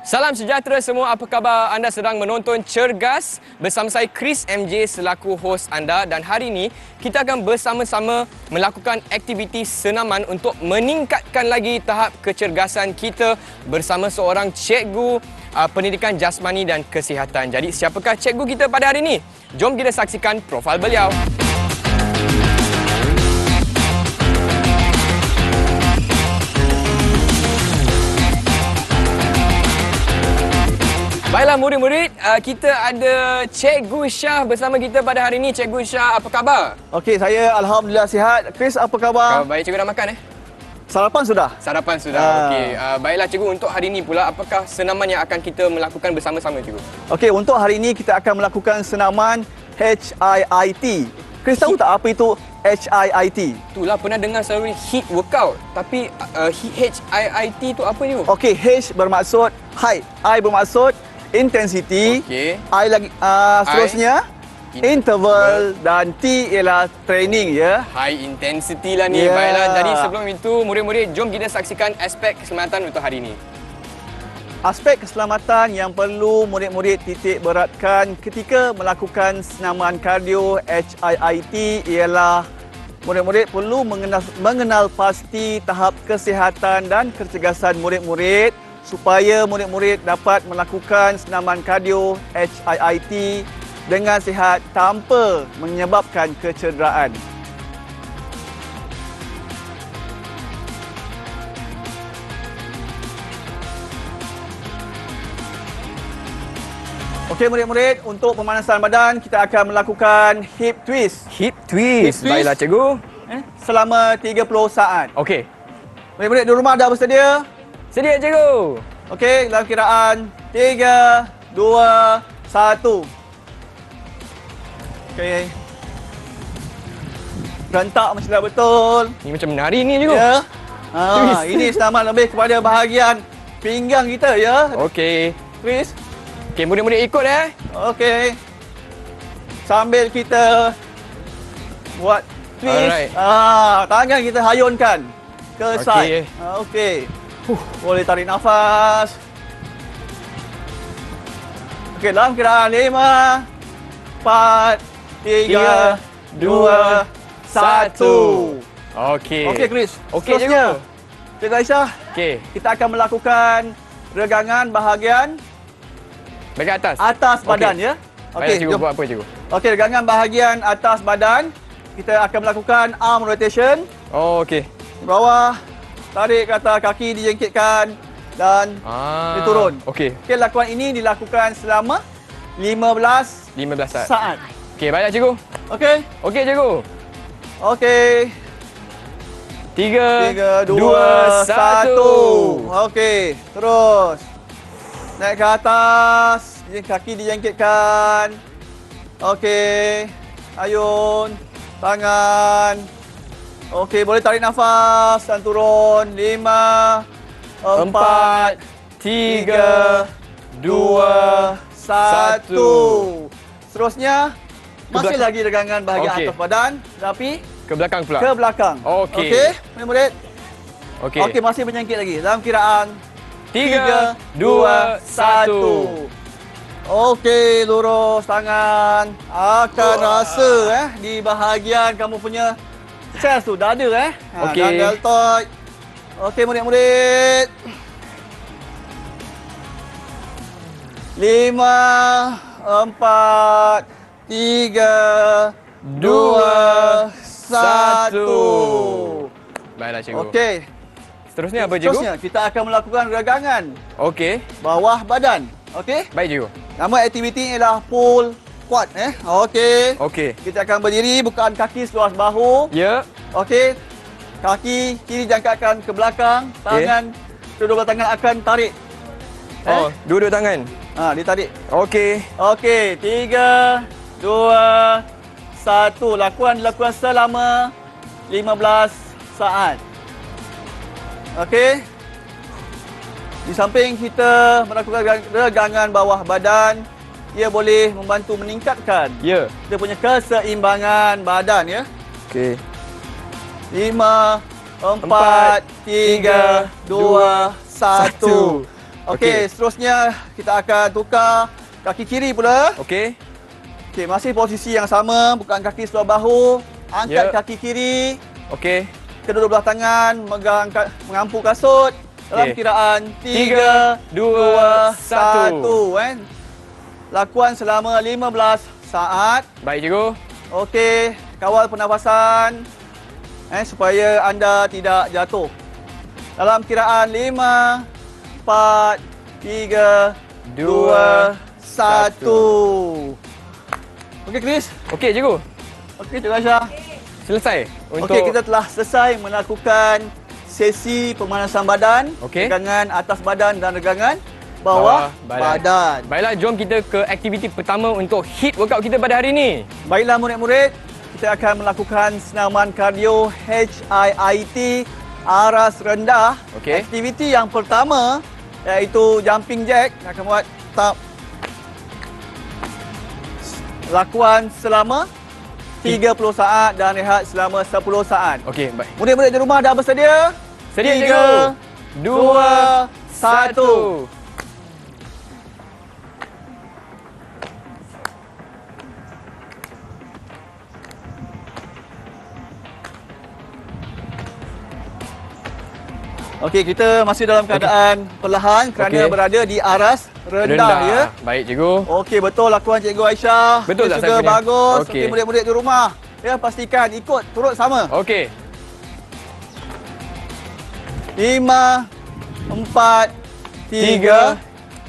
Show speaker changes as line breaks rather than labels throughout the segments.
Salam sejahtera semua, apa khabar? Anda sedang menonton Cergas bersama saya Chris MJ selaku hos anda, dan hari ini kita akan bersama-sama melakukan aktiviti senaman untuk meningkatkan lagi tahap kecergasan kita bersama seorang cikgu pendidikan jasmani dan kesihatan. Jadi siapakah cikgu kita pada hari ini? Jom kita saksikan profil beliau. Baiklah murid-murid, kita ada Cikgu Syah bersama kita pada hari ini. Cikgu Syah, apa khabar?
Okey, saya Alhamdulillah sihat. Chris, apa khabar?
Baik, cikgu dah makan
Sarapan sudah?
Sarapan sudah. Okey. Baiklah cikgu, untuk hari ini pula apakah senaman yang akan kita melakukan bersama-sama cikgu?
Okey, untuk hari ini kita akan melakukan senaman HIIT. Chris tahu tak apa itu HIIT?
Itulah pernah dengar selalu HIIT workout. Tapi HIIT tu apa cikgu?
Okey, H bermaksud height, I bermaksud intensity,
Okey.
I lagi seterusnya interval dan T ialah training ya.
High intensity lah ni.
Yeah.
Baiklah, jadi sebelum itu murid-murid, jom kita saksikan aspek keselamatan untuk hari ini.
Aspek keselamatan yang perlu murid-murid titik beratkan ketika melakukan senaman kardio HIIT ialah murid-murid perlu mengenal pasti tahap kesihatan dan kecergasan murid-murid supaya murid-murid dapat melakukan senaman kardio HIIT dengan sihat tanpa menyebabkan kecederaan. Okey murid-murid, untuk pemanasan badan kita akan melakukan hip twist.
Hip twist. Baiklah cikgu.
Selama 30 saat.
Okey.
Murid-murid di rumah dah bersedia?
Sedia cikgu.
Okey, dalam kiraan 3, 2, 1. Okey. Rentak mesti dah betul.
Ni macam menari ni cikgu.
Ya.
Twist.
Ini senaman lebih kepada bahagian pinggang kita ya.
Okey.
Twist.
Okey, murid-murid ikut
Okey. Sambil kita buat twist.
Alright.
Tangan kita hayunkan ke side. Okey. Boleh tarik nafas. Okey, dalam kiraan 5, 4, 3, 2, 1.
Okey.
Okey, Chris.
Okey,
Seterusnya, Cikgu Aisyah,
Okey.
kita akan melakukan regangan bahagian
Bagian atas.
atas badan ya.
Okey, cikgu
jom.
buat apa cikgu?
Okey, regangan bahagian atas badan. Kita akan melakukan arm rotation.
Oh, okey.
Bawah, tarik ke atas, kaki dijengkitkan dan diturun.
Okey.
Okey, lakukan ini dilakukan selama 15
15 saat.
saat.
Okey, baiklah cikgu.
Okey.
Okey cikgu.
Okey.
3,
3, 2,
1.
1. Okey, terus. Naik ke atas, kaki dijangkitkan. Okey. Ayun, tangan. Okey, boleh tarik nafas dan turun. 5, 4, 3, 2, 1. Seterusnya, masih lagi regangan bahagian atas badan, tapi
Ke belakang pula.
ke belakang.
Okey.
Okey, murid-murid.
Okey.
Okey, masih menyangkit lagi. Dalam kiraan
3, 2, 1.
Okey, lurus tangan. Akan rasa di bahagian kamu punya chest tu, dada
Okey.
Dan deltoid. Okey, murid-murid. 5, 4, 3, 2, 1.
Baiklah cikgu.
Okey.
Seterusnya apa cikgu?
Seterusnya kita akan melakukan regangan
Okey.
bawah badan. Okey?
Baik cikgu.
Nama aktiviti ialah pull squat Okey.
Okey.
Kita akan berdiri, bukaan kaki seluas bahu.
Ya.
Okey. Kaki kiri jangkatkan ke belakang, tangan kedua belah tangan akan tarik.
Oh, dua-dua tangan.
Ditarik.
Okey.
Okey, 3, 2, 1. Dilakukan selama 15 saat. Okey. Di samping kita melakukan regangan bawah badan, ia boleh membantu meningkatkan
Ya.
kita punya keseimbangan badan ya.
Okey.
5, 4, 3, 2, 1. Okey, seterusnya kita akan tukar kaki kiri pula.
Okey.
Okey, masih posisi yang sama, bukan kaki sebelah bahu. Angkat kaki kiri.
Okey.
Kedua belah tangan mengampu kasut. Dalam kiraan
3, 2, 1.
1. Lakukan selama 15 saat.
Baik cikgu.
Okey, kawal pernafasan supaya anda tidak jatuh. Dalam kiraan 5, 4, 3, 2, 1. Okey Chris.
Okey cikgu.
Okey Cikgu Aisyah.
Selesai untuk
Okey, kita telah selesai melakukan sesi pemanasan badan,
Okey.
regangan atas badan dan regangan bawah badan.
Baiklah, jom kita ke aktiviti pertama untuk hit workout kita pada hari ini.
Baiklah murid-murid, kita akan melakukan senaman kardio HIIT aras rendah.
Okey.
Aktiviti yang pertama iaitu jumping jack. Kita akan buat lakukan selama 30 saat dan rehat selama 10 saat.
Okey, baik.
Murid-murid di rumah dah bersedia?
Sedia cikgu.
2, 1. Okey, kita masih dalam keadaan perlahan kerana berada di aras rendah ya.
Baik cikgu.
Okey, betul lakuan Cikgu Aisyah.
Betul tak
juga
saya punya?
bagus.
Okey.
Okey, murid-murid di rumah ya pastikan ikut turut sama.
Okey.
5, 4, 3,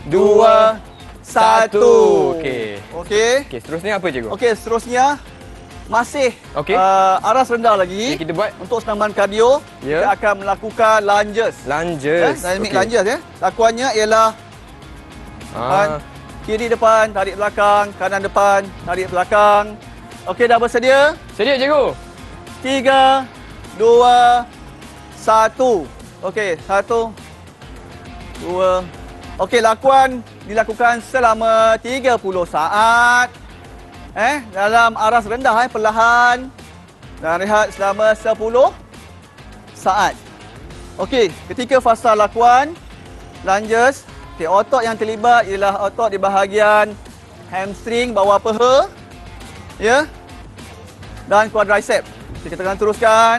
2, 1.
Okey.
Okey.
Okey, seterusnya apa cikgu?
Okey, seterusnya masih
Okey.
aras rendah lagi.
Okey, kita buat
Untuk senaman kardio,
Ya.
kita akan melakukan lunges.
lunges.
Dynamic
Okey.
lunges ya. Lakuannya ialah kiri depan, tarik belakang, kanan depan, tarik belakang. Okey, dah bersedia?
Sedia cikgu.
3, 2, 1. Okey, 1, 2. Okey, dilakukan selama 30 saat. Dalam aras rendah perlahan dan rehat selama 10 saat. Okey, ketika fasa lakuan lunges, otot yang terlibat ialah otot di bahagian hamstring bawah peha ya dan quadricep. Kita akan teruskan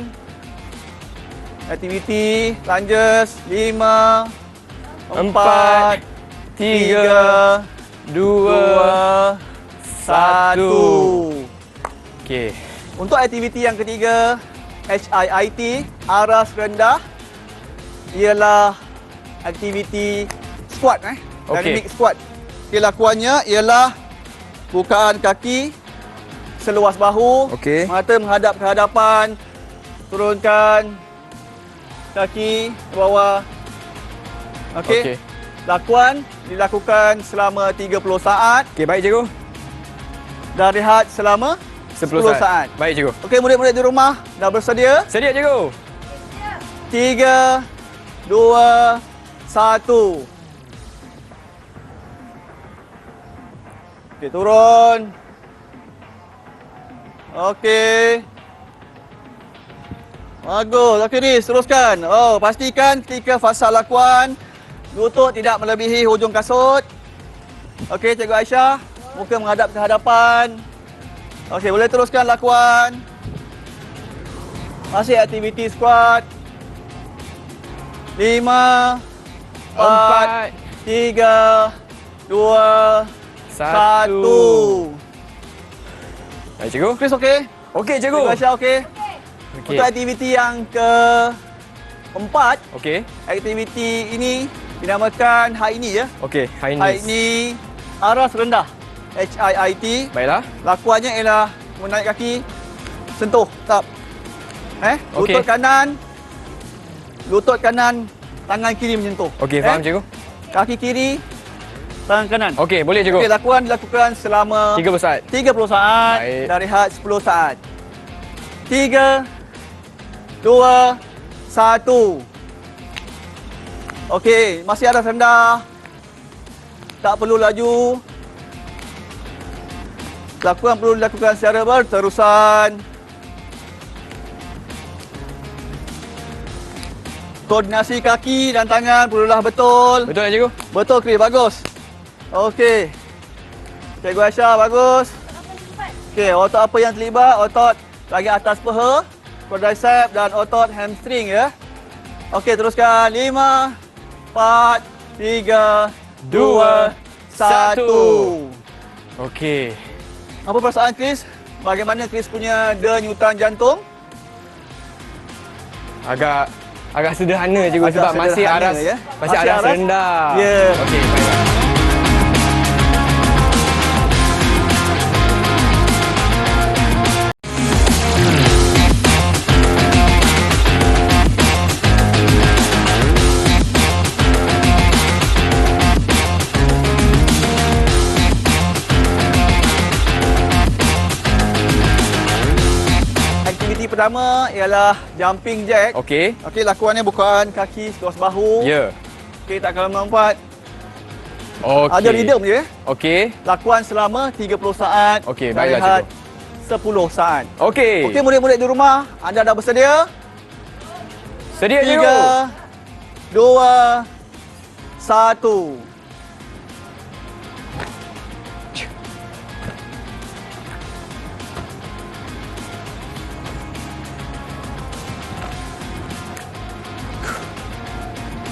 aktiviti lunges 5, 4, 3, 2, 1.
Okey.
Untuk aktiviti yang ketiga, HIIT aras rendah ialah aktiviti squat dynamic squat. Okey, lakuannya ialah bukaan kaki seluas bahu,
Okey.
mata menghadap ke hadapan, turunkan kaki ke bawah. Okey.
Okey.
Lakuan dilakukan selama 30 saat
Okey, baik cikgu.
dan rehat selama 10 saat.
Baik cikgu.
Okey, murid-murid di rumah dah bersedia?
Sedia cikgu.
3, 2, 1. Okey, turun. Okey. Bagus. Okey ni, teruskan. Pastikan ketika fasa lakuan lutut tidak melebihi hujung kasut. Okey, Cikgu Aisyah, muka menghadap ke hadapan. Okey, boleh teruskan lakuan. Masih aktiviti squat. 5, 4, 3, 2, 1.
Baik cikgu.
Chris okey?
Okey cikgu.
Cikgu Aisyah okey?
Okey.
Untuk aktiviti yang keempat,
Okey.
aktiviti ini dinamakan high knee ya.
Okey, high
High
knees.
knee aras rendah. HIIT.
Baiklah.
Lakuannya ialah menaik kaki, sentuh, tap.
Okey.
Lutut kanan, tangan kiri menyentuh.
Okey, faham cikgu.
Kaki kiri, tangan kanan.
Okey, boleh cikgu.
Okey, dilakukan selama
30 saat.
30 saat
Baik.
dan rehat 10 saat. 3, 2, 1. Okey, masih aras rendah. Tak perlu laju. Perlu dilakukan secara berterusan. koordinasi kaki dan tangan perlulah betul.
Betul tak cikgu?
Betul Chris, bagus. Okey. Cikgu Aisyah, bagus. Okey, otot apa yang terlibat? Otot bahagian atas paha, quadricep dan otot hamstring ya. Okey, teruskan. 5, 4, 3, 2, 1.
Okey.
Apa perasaan Chris? Bagaimana Chris punya denyutan jantung?
Agak sederhana cikgu
Agak
sebab masih
sederhana,
aras
ya?
masih aras rendah.
Ya.
Okey, baiklah.
Aktiviti pertama ialah jumping jack.
Okey.
Okey, lakuannya bukan kaki seluas bahu.
Ya.
Okey, tak akan melompat.
Okey.
Ada rhythm je.
Okey.
Lakuan selama 30 saat.
Okey,
dan
baiklah,
rehat 10 saat.
Okey.
Okey, murid-murid di rumah, anda dah bersedia?
Sedia cikgu.
3, 2, 1.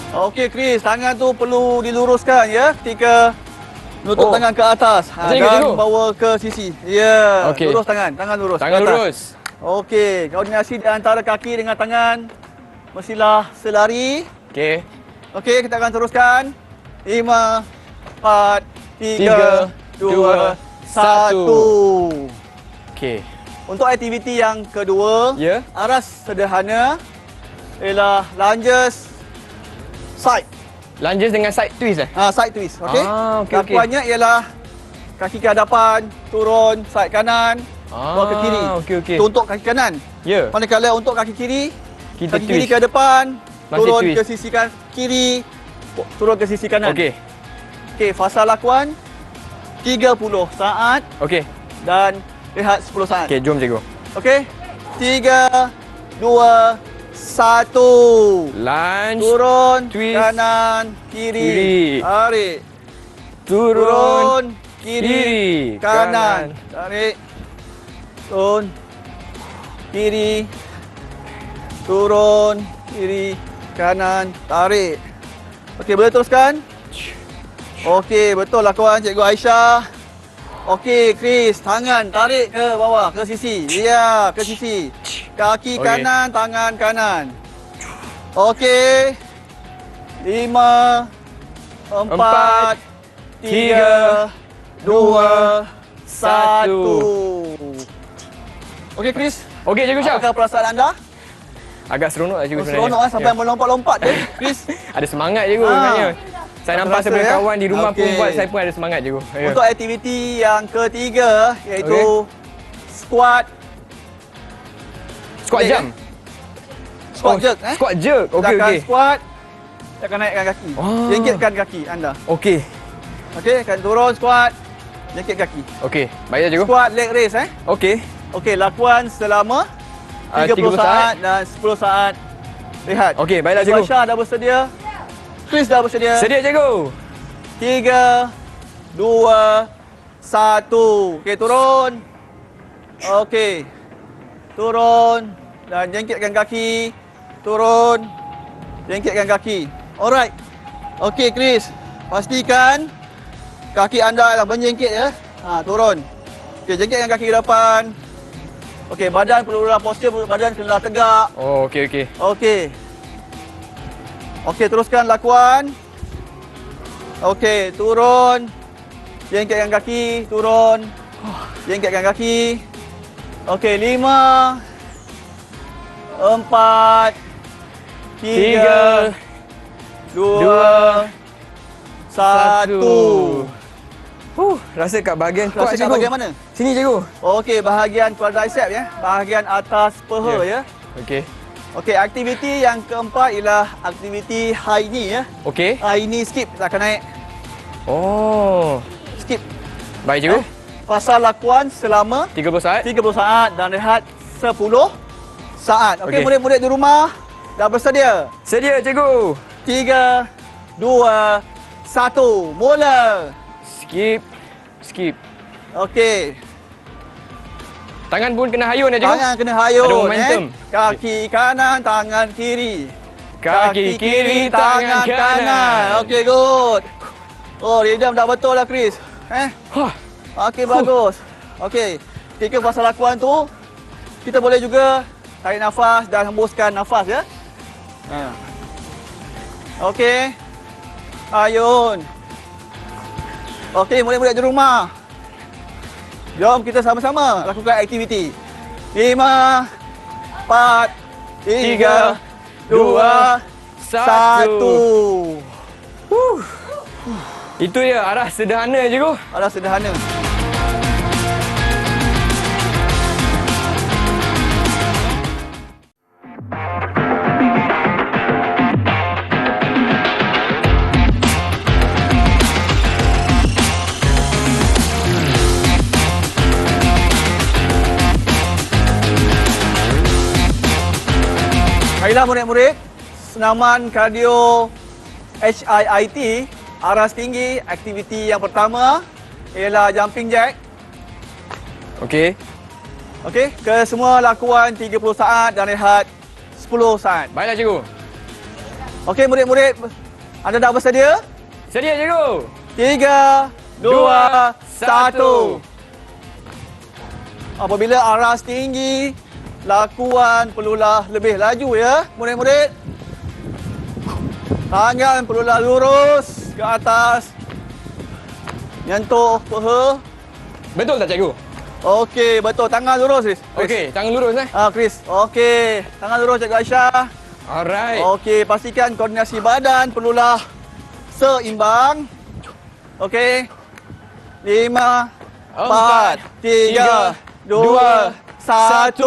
Okey Chris, tangan tu perlu diluruskan ya ketika menutup tangan ke atas.
Macam ni ke,
Dan
cikgu?
bawa ke sisi. Ya,
Okey.
lurus tangan lurus. ke
Tangan
atas.
lurus.
Okey, koordinasi di antara kaki dengan tangan mestilah selari.
Okey.
Okey, kita akan teruskan. 5, 4, 3, 2, 1.
Okey.
Untuk aktiviti yang kedua,
Ya.
aras sederhana ialah lunges side.
Lunges dengan side twist eh?
Side twist, okey?
Okey, okey.
Lakuannya ialah kaki ke hadapan, turun, side kanan, bawa ke kiri.
Okey, okey.
Itu untuk kaki kanan.
Ya.
Manakala untuk kaki kiri,
Kita
kaki kiri
twist.
ke depan,
Masih
turun
twist.
ke sisi kiri, turun ke sisi kanan.
Okey.
Okey, fasa lakuan 30 saat
Okey.
dan rehat 10 saat.
Okey, jom cikgu.
Okey? 3, 2, 1.
Lunge.
Turun,
twist,
kanan, kiri.
kiri.
Tarik.
Turun.
Turun, kiri,
Kiri.
kanan. Tarik. Turun, kiri. Turun, kiri, kanan. Tarik. Okey, boleh teruskan? Okey, betul lakuan Cikgu Aisyah. Okey, Chris, tangan tarik ke bawah, ke sisi. Ya, ke sisi. Kaki
Okey.
kanan, tangan kanan. Okey. 5, 4, 3, 2, 1. Okey, Chris.
Okey, cikgu Syah.
Apakah perasaan anda?
Agak seronok lah cikgu sebenarnya.
Seronok sampai
Ya.
melompat-lompat je, Chris.
Ada semangat cikgu
Ah.
sebenarnya. Saya nampak
Rasa,
sebenarnya
ya?
kawan di rumah pun
Okey.
buat, saya pun ada semangat cikgu. Ya.
Untuk aktiviti yang ketiga iaitu squat.
Squat
boleh,
jump.
Squat jerk
Squat jerk. Okey,
Silakan
okey.
squat. Kita akan naikkan kaki.
Oh.
Jengkitkan kaki anda.
Okey.
Okey, akan turun squat. Jengkit kaki.
Okey. Baiklah cikgu.
Squat leg raise
Okey.
Okey, lakuan selama 30 saat dan 10 saat rehat.
Okey, baiklah cikgu.
Aisyah dah bersedia? Chris dah bersedia?
Sedia cikgu.
3, 2, 1. Okey, turun. Okey. Turun dan jengkitkan kaki. Turun. Jengkitkan kaki. Alright. Okey, Chris. Pastikan kaki anda adalah menjengkit ya. Turun. Okey, jengkitkan kaki ke depan. Okey, badan perlu dalam postur badan kena tegak.
Oh, okey, okey.
Okey. Okey, teruskan lakuan. Okey, turun. Jengkitkan kaki, turun. Jengkitkan kaki. Okey, 5, 4, 3, 2, 1.
Rasa kat bahagian kuat
Rasa kat
cikgu.
bahagian mana?
Sini cikgu.
Okey, bahagian quadricep ya. Bahagian atas paha ya.
Okey.
Okey, aktiviti yang keempat ialah aktiviti high knee ya.
Okey.
High knee skip. Kita akan naik
Oh.
skip.
Baik cikgu.
Fasa lakuan selama
30 saat.
30 saat dan rehat 10 saat. Okey,
Okey.
murid-murid di rumah, dah bersedia?
Sedia, cikgu.
3, 2, 1. Mula.
Skip. Skip.
Okey.
Tangan pun kena hayun ya, cikgu.
Tangan kena hayun.
Ada momentum.
Kaki kanan, tangan kiri.
Kaki kiri, tangan kanan.
Okey, good. Oh, rhythm dah betul lah, Chris.
Hah.
Okey, bagus. Okey, ketika fasa lakuan tu, kita boleh juga tarik nafas dan hembuskan nafas ya. Okey. Ayun. Okey, murid-murid di rumah. Jom kita sama-sama lakukan aktiviti. 5, 4, 3, 2, 1.
Itu dia arah sederhana, cikgu.
Arah sederhana. Baiklah murid-murid, senaman kardio HIIT aras tinggi, aktiviti yang pertama ialah jumping jack.
Okey.
Okey, kesemua lakuan 30 saat dan rehat 10 saat.
Baiklah, cikgu.
Okey murid-murid, anda dah bersedia?
Sedia, cikgu.
3, 2, 1. Apabila aras tinggi, lakuan perlulah lebih laju ya, murid-murid. Tangan perlulah lurus ke atas. Nyentuh peha.
Betul tak, cikgu?
Okey, betul. Tangan lurus, Chris.
Okey, tangan lurus
Chris. Okey. Tangan lurus, Cikgu Aisyah.
Alright.
Okey, pastikan koordinasi badan perlulah seimbang. Okey. 5, 4, 3, 2, 1.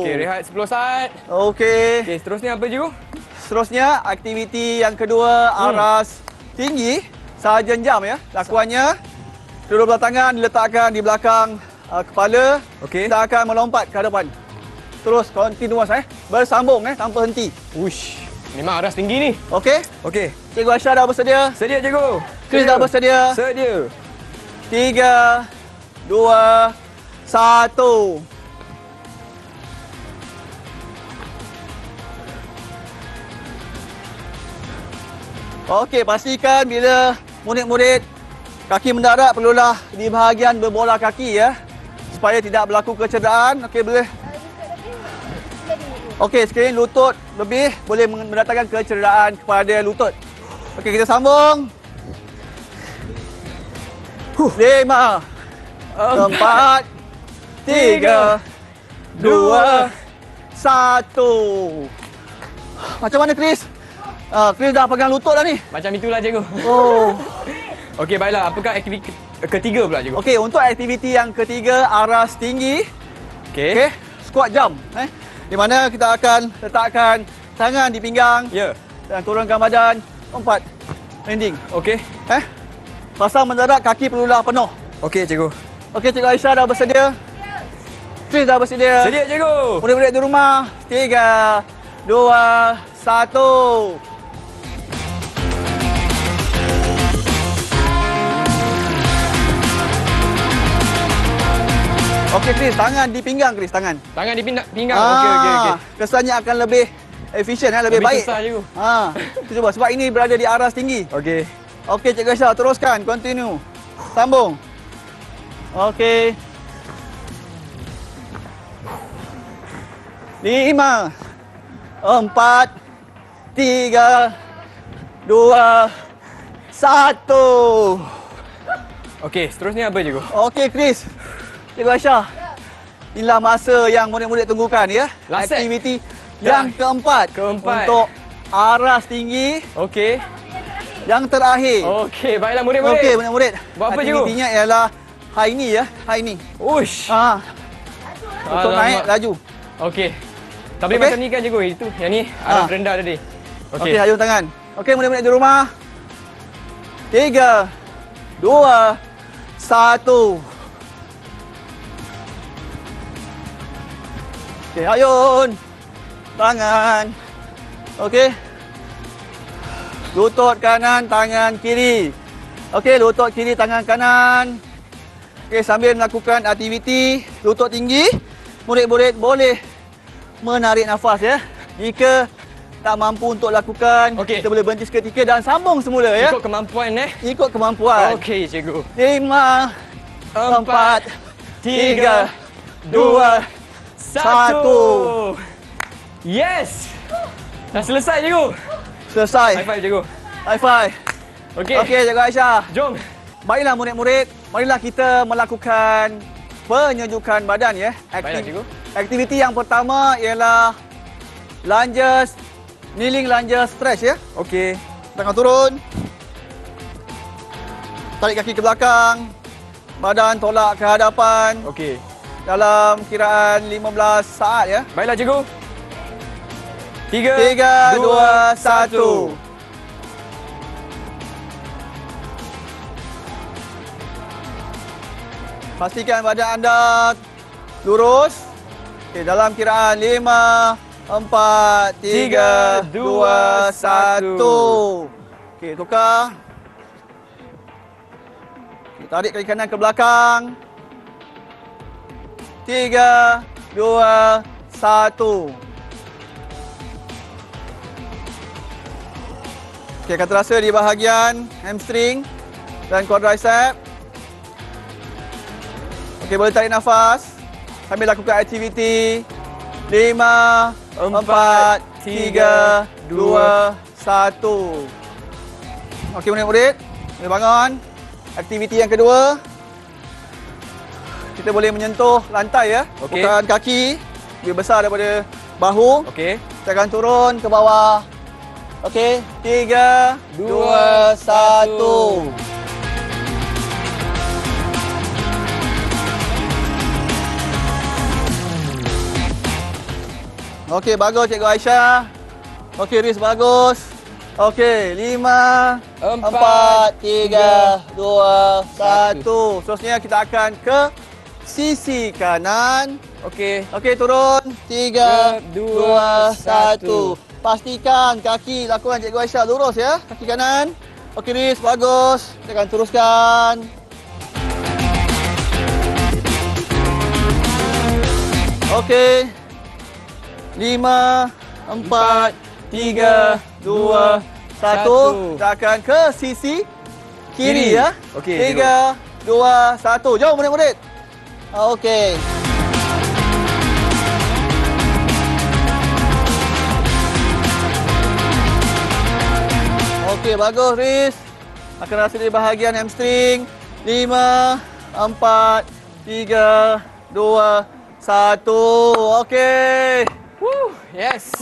Okey, rehat 10 saat.
Okey.
Okey, seterusnya apa, cikgu?
Seterusnya, aktiviti yang kedua, aras tinggi. Sahaja jam ya. Lakuannya, kedua-dua tangan diletakkan di belakang kepala.
Okey.
Kita akan melompat ke hadapan. Terus, continuous bersambung tanpa henti.
Uish, memang aras tinggi ni.
Okey?
Okey.
Cikgu Aisyah dah bersedia?
Sedia, cikgu.
Chris dah bersedia?
Sedia.
3, 2, 1. Okey, pastikan bila murid-murid kaki mendarat perlulah di bahagian berbola kaki ya. Supaya tidak berlaku kecederaan. Okey, boleh. Okey, sekiranya lutut lebih boleh mendatangkan kecederaan kepada lutut. Okey, kita sambung. 5, 4, 3, 2, 1. Macam mana, Chris? Chris dah pegang lutut dah ni.
Macam itulah, cikgu.
Oh.
Okey, baiklah. Apakah aktiviti ketiga pula, cikgu?
Okey, untuk aktiviti yang ketiga, aras tinggi.
Okey.
Squat jump. Di mana kita akan letakkan tangan di pinggang.
Ya.
Dan turunkan badan. Lompat. Landing.
Okey.
Pasang mendarat, kaki perlulah penuh.
Okey, cikgu.
Okey, Cikgu Aisyah dah bersedia? Chris dah bersedia?
Sedia, cikgu.
Murid-murid di rumah. 3, 2, 1. Okey, Chris, tangan di pinggang, Chris, tangan.
Tangan di pinggang. Okey.
Kesannya akan lebih efisien, lebih baik.
Susah, cikgu.
Kita cuba sebab ini berada di aras tinggi.
Okey.
Okey, Cikgu Aisyah, teruskan, continue. Sambung. Okey. 5, 4, 3, 2, 1.
Okey, seterusnya apa, cikgu?
Okey, Chris. Cikgu Aisyah. Inilah masa yang murid-murid tunggukan ya.
Last set.
Aktiviti yang keempat. Untuk aras tinggi.
Okey.
Yang terakhir.
Okey, baiklah murid-murid.
Okey, murid-murid.
Buat apa, cikgu?
Aktivitinya ialah high knee ya. High knee.
Uish.
Untuk naik laju.
Okey. Tak boleh
Okey.
macam ni kan, cikgu? Itu, yang ni arah rendah tadi.
Okey, hayun tangan. Okey, murid-murid di rumah. 3, 2, 1. Okey, hayun. Tangan. Okey. Lutut kanan, tangan kiri. Okey, lutut kiri, tangan kanan. Okey, sambil melakukan aktiviti lutut tinggi, murid-murid boleh menarik nafas ya. Jika tak mampu untuk lakukan,
Okey.
kita boleh berhenti seketika dan sambung semula ya.
Ikut kemampuan
Ikut kemampuan.
Okey, cikgu.
5, 4, 3, 2, 1.
Yes! Dah selesai, cikgu.
Selesai.
High five, cikgu.
High five.
Okey.
Okey, Cikgu Aisyah.
Jom.
Baiklah murid-murid, marilah kita melakukan penyejukan badan ya.
Baiklah, cikgu.
Aktiviti yang pertama ialah lunges, kneeling lunges stretch ya.
Okey.
Tangan turun. Tarik kaki ke belakang. Badan tolak ke hadapan
Okey.
dalam kiraan 15 saat ya.
Baiklah, cikgu.
3, 2, 1. Pastikan badan anda lurus. Okey, dalam kiraan 5, 4, 3, 2, 1. Okey, tukar. Okey, tarik kaki kanan ke belakang. 3, 2, 1. Okey, akan terasa di bahagian hamstring dan quadricep. Okey, boleh tarik nafas sambil lakukan aktiviti. 5, 4, 3, 2, 1. Okey, murid-murid, boleh bangun. Aktiviti yang kedua, kita boleh menyentuh lantai ya.
Okey.
Bukan kaki, lebih besar daripada bahu.
Okey.
Kita akan turun ke bawah. Okey, 3, 2, 1. Okey, bagus Cikgu Aisyah. Okey, Riz bagus. Okey, 5, 4, 3, 2, 1. Seterusnya kita akan ke sisi kanan.
Okey.
Okey, turun. 3, 2, 1. Pastikan kaki lakukan Cikgu Aisyah lurus ya. Kaki kanan. Okey, Riz bagus. Kita akan teruskan. Okey. 5, 4, 3, 2, 1. Kita akan ke sisi kiri ya.
Okey,
3, 2, 1. Jom murid-murid. Okey. Okey, bagus Riz. Akan rasa di bahagian hamstring. 5, 4, 3, 2, 1. Okey.
Woo, yes.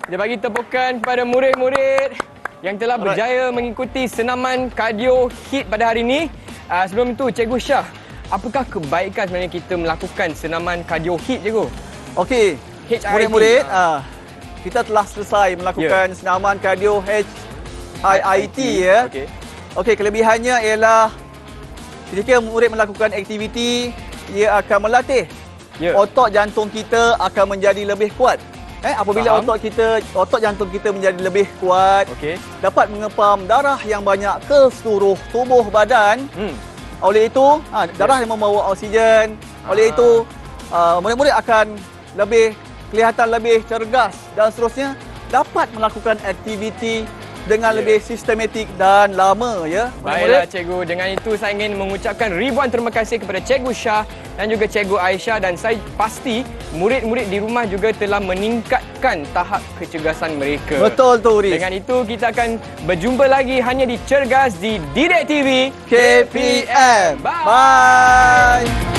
Dia bagi tepukan kepada murid-murid yang telah berjaya mengikuti senaman kardio HIIT pada hari ini. Sebelum itu, Cikgu Syah, apakah kebaikan sebenarnya kita melakukan senaman kardio HIIT, Cikgu?
Okey.
HIIT.
Murid-murid, kita telah selesai melakukan senaman kardio HIIT ya.
Okey.
Okey, kelebihannya ialah ketika murid melakukan aktiviti, ia akan melatih otot jantung kita akan menjadi lebih kuat. Apabila
Faham.
otot jantung kita menjadi lebih kuat,
Okey.
dapat mengepam darah yang banyak ke seluruh tubuh badan. Oleh itu, darah yang membawa oksigen. Oleh itu, murid-murid akan kelihatan lebih cergas dan seterusnya dapat melakukan aktiviti dengan lebih sistematik dan lama ya.
Baiklah Cikgu, dengan itu saya ingin mengucapkan ribuan terima kasih kepada Cikgu Syah dan juga Cikgu Aisyah, dan saya pasti murid-murid di rumah juga telah meningkatkan tahap kecergasan mereka.
Betul tu, Riz.
Dengan itu kita akan berjumpa lagi hanya di Cergas di Didik TV
KPM.
Bye.
Bye.